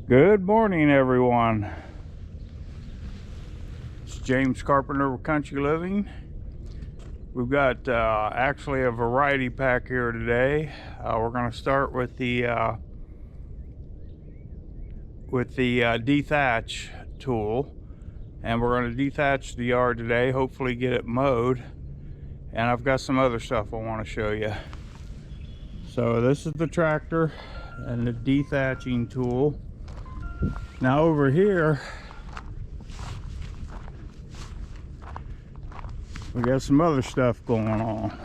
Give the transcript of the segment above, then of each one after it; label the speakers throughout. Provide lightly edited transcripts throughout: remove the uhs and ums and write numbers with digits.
Speaker 1: Good morning, everyone. It's James Carpenter with Country Living. We've got actually a variety pack here today. We're going to start with the dethatch tool, and we're going to dethatch the yard today. Hopefully, get it mowed. And I've got some other stuff I want to show you. So this is the tractor and the dethatching tool. Now over here, we got some other stuff going on.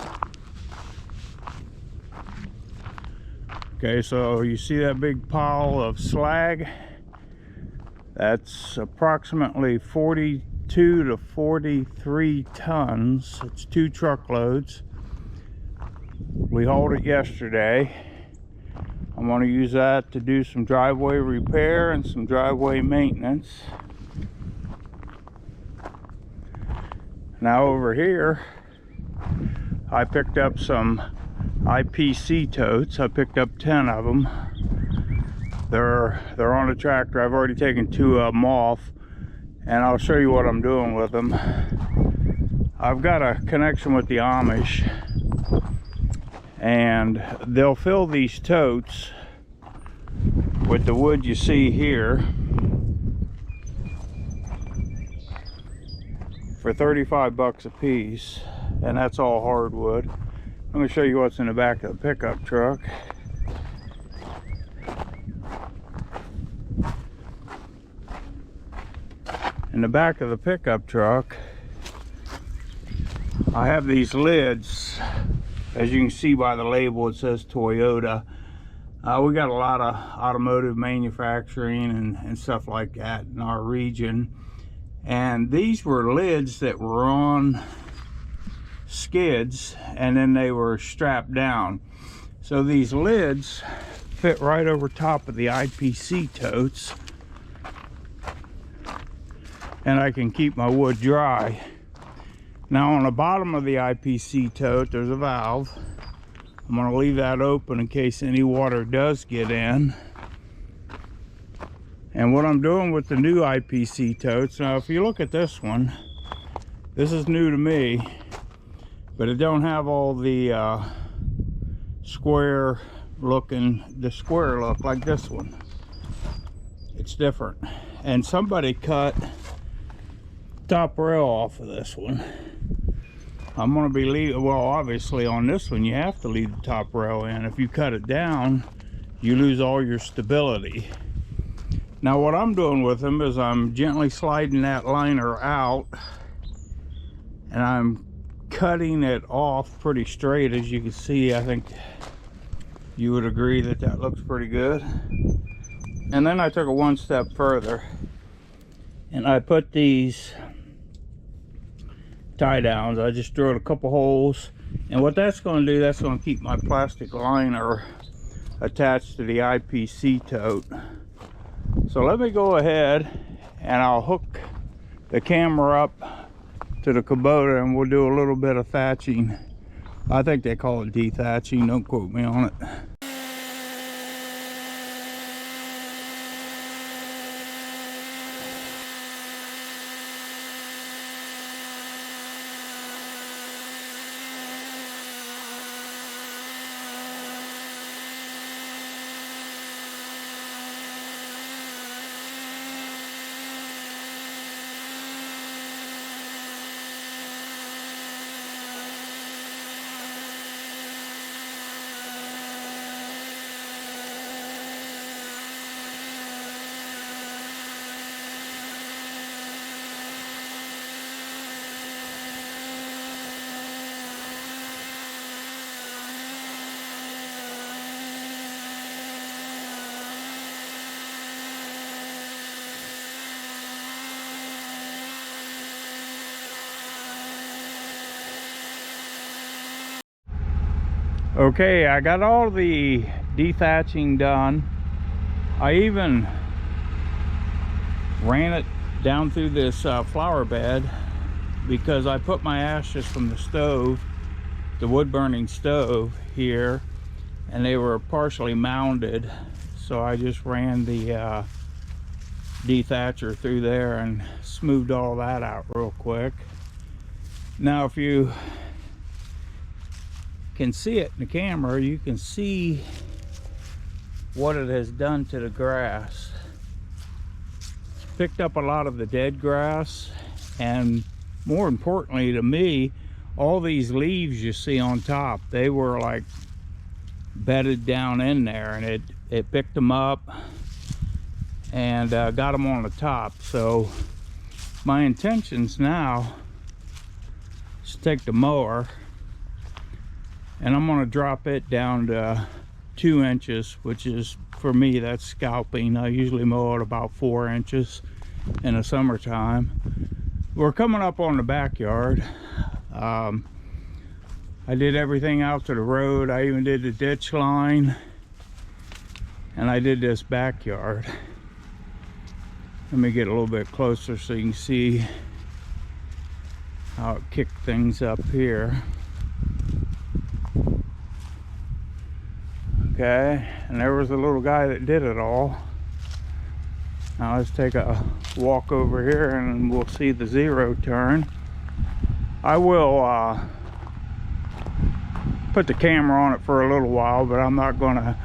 Speaker 1: Okay, so you see that big pile of slag? That's approximately 42 to 43 tons. It's 2 truckloads. We hauled it yesterday. I'm going to use that to do some driveway repair and some driveway maintenance. Now over here, I picked up some IPC totes. I picked up 10 of them. They're on the tractor. I've already taken 2 of them off, and I'll show you what I'm doing with them. I've got a connection with the Amish, and they'll fill these totes with the wood you see here for 35 bucks a piece, and that's all hardwood. I'm going to show you what's in the back of the pickup truck. In the back of the pickup truck, I have these lids. As you can see by the label, it says Toyota. We got a lot of automotive manufacturing and stuff like that in our region. And these were lids that were on skids, and then they were strapped down. So these lids fit right over top of the IPC totes, and I can keep my wood dry. Now on the bottom of the IPC tote, there's a valve. I'm going to leave that open in case any water does get in. And what I'm doing with the new IPC totes, now if you look at this one, this is new to me, but it don't have all the square look like this one. It's different. And somebody cut top rail off of this one. I'm going to be leaving, well, obviously on this one you have to leave the top rail in. If you cut it down, you lose all your stability. Now what I'm doing with them is I'm gently sliding that liner out, and I'm cutting it off pretty straight. As you can see, I think you would agree that that looks pretty good. And then I took it one step further, and I put these tie downs. I just drilled a couple holes, and what that's going to do, that's going to keep my plastic liner attached to the IPC tote. So let me go ahead and I'll hook the camera up to the Kubota, and we'll do a little bit of thatching. I think they call it dethatching, don't quote me on it. Okay, I got all the dethatching done. I even ran it down through this flower bed, because I put my ashes from the stove, the wood burning stove here, and they were partially mounded. So I just ran the dethatcher through there and smoothed all that out real quick. Now if you can see it in the camera, you can see what it has done to the grass. It's picked up a lot of the dead grass, and more importantly to me, all these leaves you see on top, they were like bedded down in there, and it picked them up and got them on the top. So my intentions now is to take the mower and I'm going to drop it down to 2 inches, which is, for me, that's scalping. I usually mow it about 4 inches in the summertime. We're coming up on the backyard. I did everything out to the road. I even did the ditch line, and I did this backyard. Let me get a little bit closer so you can see how it kicked things up here. Okay, and there was a little guy that did it all. Now let's take a walk over here and we'll see the zero turn. I will put the camera on it for a little while, but I'm not gonna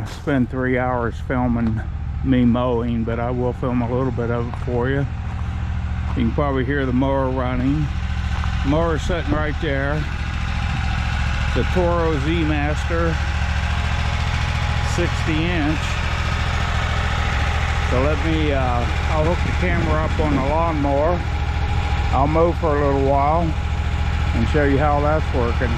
Speaker 1: spend 3 hours filming me mowing, but I will film a little bit of it for you. You can probably hear the mower running. The mower's sitting right there. The Toro Z Master 60-inch. So let me, I'll hook the camera up on the lawnmower. I'll mow for a little while and show you how that's working.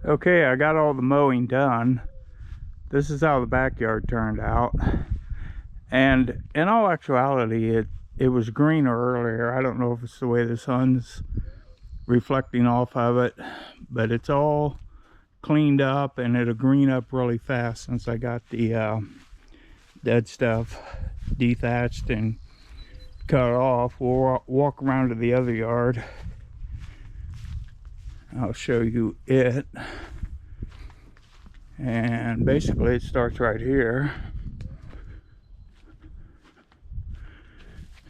Speaker 1: Okay, I got all the mowing done. This is how the backyard turned out. And in all actuality, it was greener earlier. I don't know if it's the way the sun's reflecting off of it, but it's all cleaned up, and it'll green up really fast since I got the dead stuff dethatched and cut off. We'll walk around to the other yard. I'll show you it. And basically it starts right here,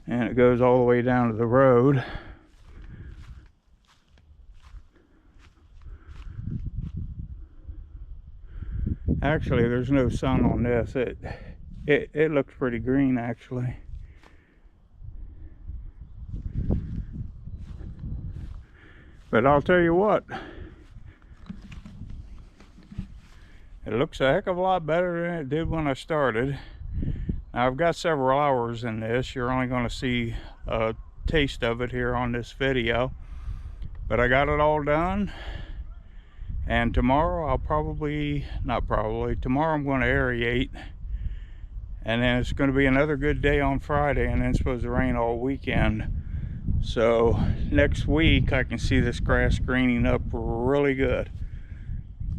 Speaker 1: and it goes all the way down to the road. Actually, there's no sun on this. It looks pretty green, actually. But I'll tell you what, it looks a heck of a lot better than it did when I started. Now, I've got several hours in this. You're only going to see a taste of it here on this video. But I got it all done. And tomorrow tomorrow I'm going to aerate. And then it's going to be another good day on Friday, and then it's supposed to rain all weekend. So next week I can see this grass greening up really good.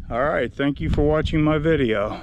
Speaker 1: All right, thank you for watching my video.